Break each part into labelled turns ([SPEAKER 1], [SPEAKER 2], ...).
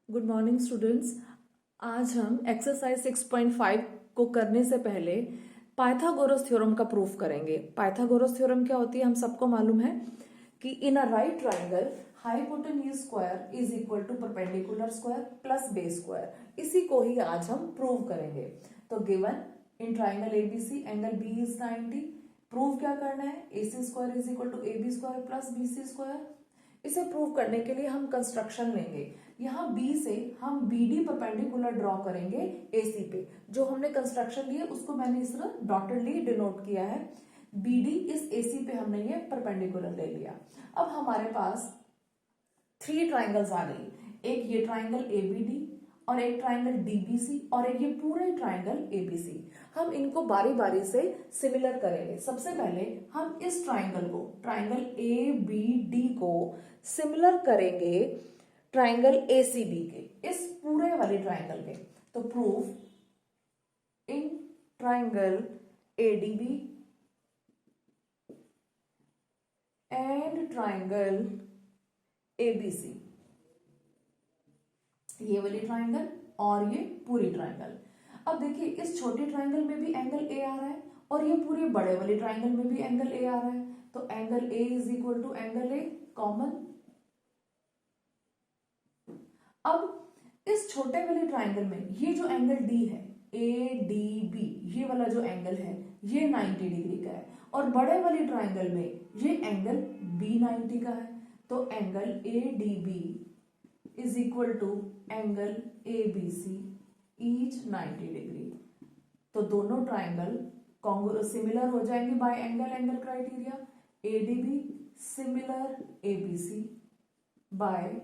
[SPEAKER 1] Good morning students. आज हम exercise 6.5 को करने से पहले पाइथागोरस थ्योरम का प्रूफ करेंगे। पाइथागोरस थ्योरम क्या होती है हम सबको मालूम है कि in a right triangle hypotenuse square is equal to perpendicular square plus base square. इसी को ही आज हम प्रूव करेंगे। तो given in triangle ABC angle B is 90। Prove क्या करना है? AC square is equal to AB square plus BC square. इसे प्रूव करने के लिए हम कंस्ट्रक्शन लेंगे। यहाँ B से हम BD परपेंडिकुलर ड्रॉ करेंगे AC पे। जो हमने कंस्ट्रक्शन लिए उसको मैंने इस तरह डॉटेडली डिनोट किया है। BD इस AC पे हमने ये परपेंडिकुलर ले लिया। अब हमारे पास 3 ट्राइंगल्स आ गई। एक ये ट्राइंगल ABD और एक ट्राइंगल DBC और एक ये पूरे ट्राइंगल ABC। हम इनको बारी बारी से सिमिलर करेंगे। सबसे पहले हम इस ट्राइंगल को, ट्राइंगल ABD को सिमिलर करेंगे ट्राइंगल ACB के, इस पूरे वाले ट्राइंगल के। तो proof in triangle ADB and triangle ABC, ये वाली ट्राइंगल और ये पूरी ट्राइंगल। अब देखिए इस छोटे ट्राइंगल में भी एंगल A आ रहा है और ये पूरे बड़े वाले ट्राइंगल में भी एंगल A आ रहा है। तो angle A is equal to angle A common. अब इस छोटे वाले ट्राइंगल में ये जो एंगल D है ADB, ये वाला जो एंगल है ये 90 डिग्री का है और बड़े वाले ट्राइंगल में ये एंगल B 90 का है। तो angle ADB is equal to angle ABC each 90 degree. तो दोनों ट्राइंगल सिमिलर हो जाएंगे by angle angle criteria. ADB similar ABC by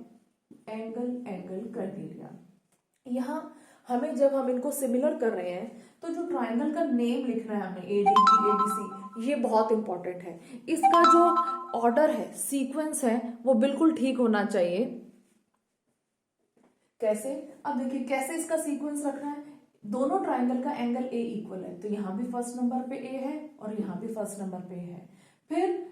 [SPEAKER 1] angle angle criteria. यहाँ हमें जब हम इनको सिमिलर कर रहे हैं तो जो ट्राइंगल का नेम लिखना है हमें ADB ABC, ये बहुत इंपॉर्टेंट है। इसका जो ऑर्डर है, सीक्वेंस है, वो बिल्कुल ठीक होना चाहिए। कैसे? अब देखिए कैसे इसका सीक्वेंस रखना है। दोनों ट्राइंगल का एंगल A इक्वल है तो यहां भी फर्स्ट नंबर पे A है और यहां भी फर्स्ट नंबर पे A है। फिर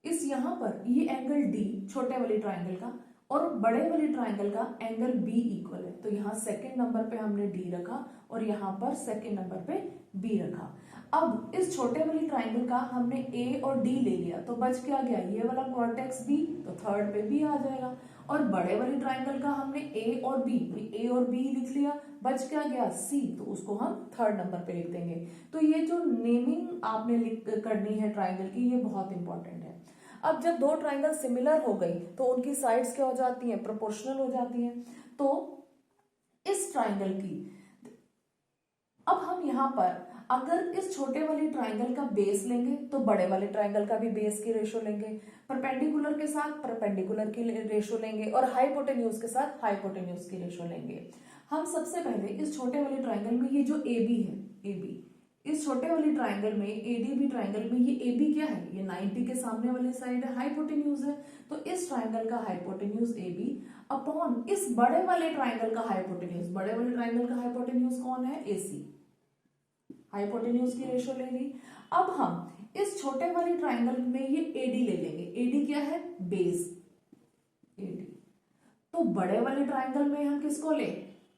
[SPEAKER 1] इस यहां पर ये एंगल D छोटे वाले ट्राइंगल का और बड़े वाले ट्राइंगल का एंगल B इक्वल है तो यहाँ सेकंड नंबर पे हमने D रखा और यहाँ पर सेकंड नंबर पे B रखा। अब इस छोटे वाले ट्राइंगल का हमने A और D ले लिया तो बच क्या गया? ये वाला वर्टेक्स B, तो थर्ड पे B आ जाएगा। और बड़े वाले ट्राइंगल का हमने A और B लिख लिया, बच क्या गया? C, तो उसको हम थर्ड नंबर पे लिख देंगे। तो ये जो नेमिंग आपने करनी है ट्राइंगल की, ये बहुत इंपॉर्टेंट है। अब जब दो ट्राइंगल सिमिलर हो गई तो उनकी साइड्स क्या हो जाती हैं? प्रोपोर्शनल हो जाती हैं। तो इस ट्राइंगल की अब हम यहाँ पर अगर इस छोटे वाले ट्राइंगल का बेस लेंगे तो बड़े वाले ट्राइंगल का भी बेस की रेशो लेंगे, परपेंडिकुलर के साथ परपेंडिकुलर की रेशो लेंगे और हाइपोटेन्यूज के साथ हाइपोटेन्यूज की रेशो लेंगे। हम सबसे पहले इस छोटे वाले ट्राइंगल में ये जो AB है, AB, इस छोटे वाले ट्राइंगल में ADB ट्राइंगल में ये AB क्या है? ये 90 के सामने वाली साइड है, हाइपोटेन्यूज है। तो इस ट्राइंगल का हाइपोटेन्यूज AB अपॉन इस बड़े वाले ट्राइंगल का हाइपोटेन्यूज, बड़े वाले ट्राइंगल का हाइपोटेन्यूज कौन है? AC। हाइपोटेन्यूज की रेशो ले ली। अब हम इस छोटे वाले ट्राइंगल में ये AD ले लेंगे। AD क्या है? Base AD। तो बड़े वाले ट्राइंगल में हम किसको ले?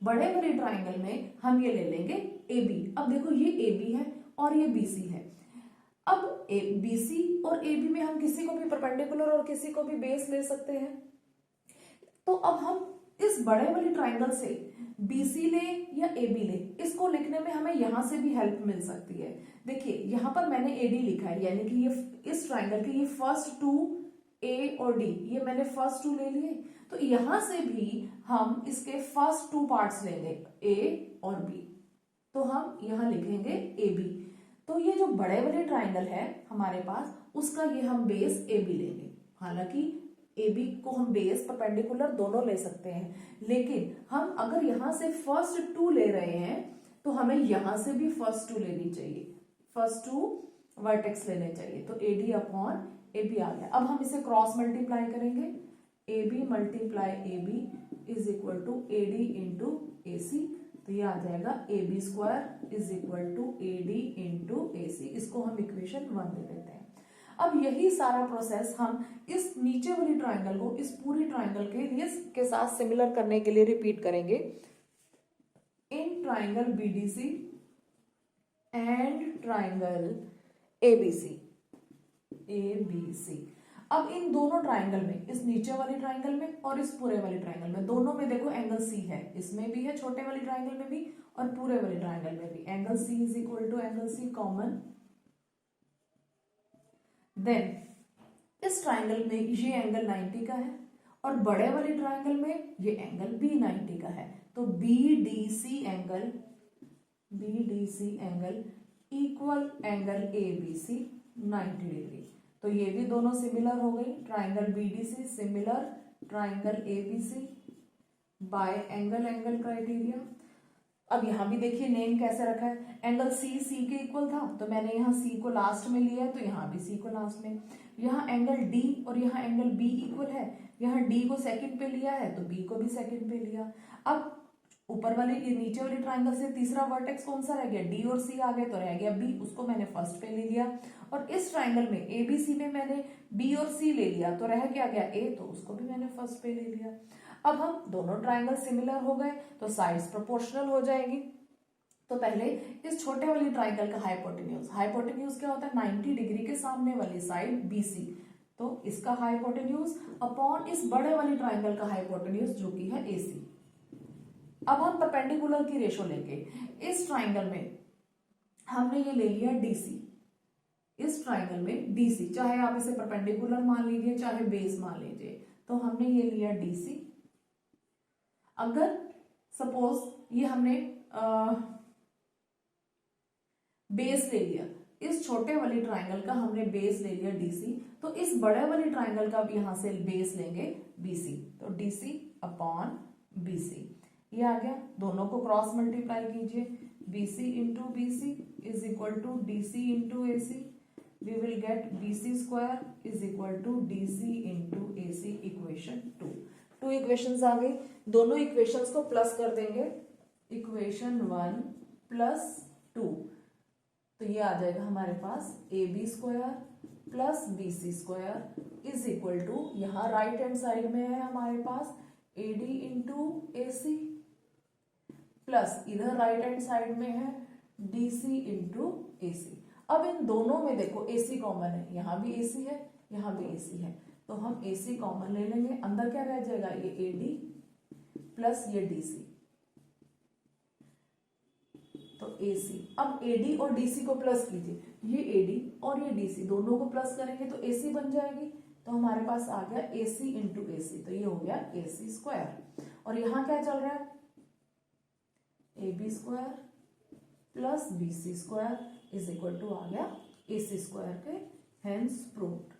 [SPEAKER 1] बड़े वाले ट्राइंगल में हम ये ले लेंगे AB। अब देखो ये AB है और ये BC है। अब BC और AB में हम किसी को भी परपेंडिकुलर और किसी को भी बेस ले सकते हैं। तो अब हम इस बड़े वाले ट्राइंगल से BC ले या AB ले, इसको लिखने में हमें यहां से भी हेल्प मिल सकती है। देखिए यहां पर मैंने AD लिखा है, यानी कि ये इस ट्राइंगल के ये फर्स्ट टू A और D, ये मैंने फर्स्ट टू ले लिए। तो यहां से भी हम इसके फर्स्ट टू पार्ट्स लेंगे A और B, तो हम यहां लिखेंगे AB। तो ये जो बड़े वाले ट्राइंगल है हमारे पास, उसका ये हम बेस AB लेंगे। हालांकि AB को हम बेस परपेंडिकुलर दोनों ले सकते हैं, लेकिन हम अगर यहां से फर्स्ट टू ले रहे हैं तो हमें यहां से भी फर्स्ट टू लेनी चाहिए, फर्स्ट टू वर्टेक्स लेने चाहिए। तो AD अपॉन AB आ गया। अब हम इसे क्रॉस मल्टीप्लाई करेंगे, AB multiply AB is equal to AD into AC। तो ये आ जाएगा AB square is equal to AD into AC। इसको हम इक्वेशन 1 दे देते हैं। अब यही सारा प्रोसेस हम इस नीचे वाली ट्राइंगल को इस पूरी ट्राइंगल के साथ सिमिलर करने के लिए रिपीट करेंगे। In triangle BDC and triangle ABC. अब इन दोनों ट्राइंगल में, इस नीचे वाली ट्राइंगल में और इस पूरे वाली ट्राइंगल में, दोनों में देखो एंगल सी है, इसमें भी है, छोटे वाली ट्राइंगल में भी और पूरे वाली ट्राइंगल में भी। Angle c is equal to angle c common. Then इस ट्राइंगल में ये एंगल 90 का है और बड़े वाली ट्राइंगल में ये एंगल बी 90 का है। तो BDC angle equal angle ABC 90 degree. तो ये भी दोनों सिमिलर हो गई। Triangle BDC similar triangle ABC bye angle criteria. अब यहां भी देखिए नेम कैसे रखा है, एंगल सी के इक्वल था तो मैंने यहाँ सी को लास्ट में लिया है, तो यहाँ भी सी को लास्ट में। यहाँ एंगल डी और यहाँ एंगल बी इक्वल है, यहाँ डी को सेकंड पे लिया है तो बी को भी सेकंड पे लिया। अब ऊपर वाले ये नीचे वाली ट्राइंगल से तीसरा वर्टेक्स कौन सा रह गया, डी और सी आ गए तो रह गया बी, उसको मैंने फर्स्ट पे ले लिया। और इस ट्राइंगल में एबीसी में मैंने बी और सी ले लिया तो रह क्या गया ए, तो उसको भी मैंने फर्स्ट पे ले लिया। अब हम दोनों ट्राइंगल सिमिलर हो गए तो साइड्स प्रोपोर्शनल हो जाएगी। तो पहले इस छोटे वाली ट्राइंगल का हाइपोटेन्यूज क्या होता है, 90 डिग्री के सामने वाली साइड बीसी, तो इसका हाइपोटेन्यूज अपॉन इस बड़े वाली ट्राइंगल का हाइपोटेन्यूज जो कि है एसी। अब हम परपेंडिकुलर की रेशो लेंगे। इस ट्राइंगल में हमने ये ले लिया डीसी, इस ट्राइंगल में डीसी, चाहे आप इसे परपेंडिकुलर मान लीजिए चाहे बेस मान लीजिए, तो हमने ये लिया डीसी। अगर सपोज ये हमने बेस ले लिया, इस छोटे वाली ट्राइंगल का हमने बेस ले लिया डीसी, तो इस बड़े वाली ट्राइंगल का भी यहां से बेस लेंगे बीसी, तो डीसी अपॉन बीसी ये आ गया। दोनों को क्रॉस मल्टीप्लाई कीजिए, BC into BC is equal to DC into AC, we will get BC square is equal to DC into AC equation 2 equations आ गई। दोनों इक्वेशंस को प्लस कर देंगे, इक्वेशन 1 प्लस 2, तो ये आ जाएगा हमारे पास AB square plus BC square is equal to, यहाँ राइट हैंड साइड में है हमारे पास AD इंटू AC प्लस इधर राइट हैंड साइड में है DC इंटू AC। अब इन दोनों में देखो AC कॉमन है, यहाँ भी AC है यहाँ भी AC है, तो हम AC कॉमन ले लेंगे। अंदर क्या रह जाएगा, ये AD प्लस ये DC, तो AC। अब AD और DC को प्लस कीजिए, ये AD और ये DC दोनों को प्लस करेंगे तो AC बन जाएगी, तो हमारे पास आ गया AC इंटू AC, तो ये हो गया AC स्क्वायर। और यहाँ क्या चल रहा है, AB square plus BC square is equal to आ गया AC स्क्वायर के, हेंस प्रूव्ड।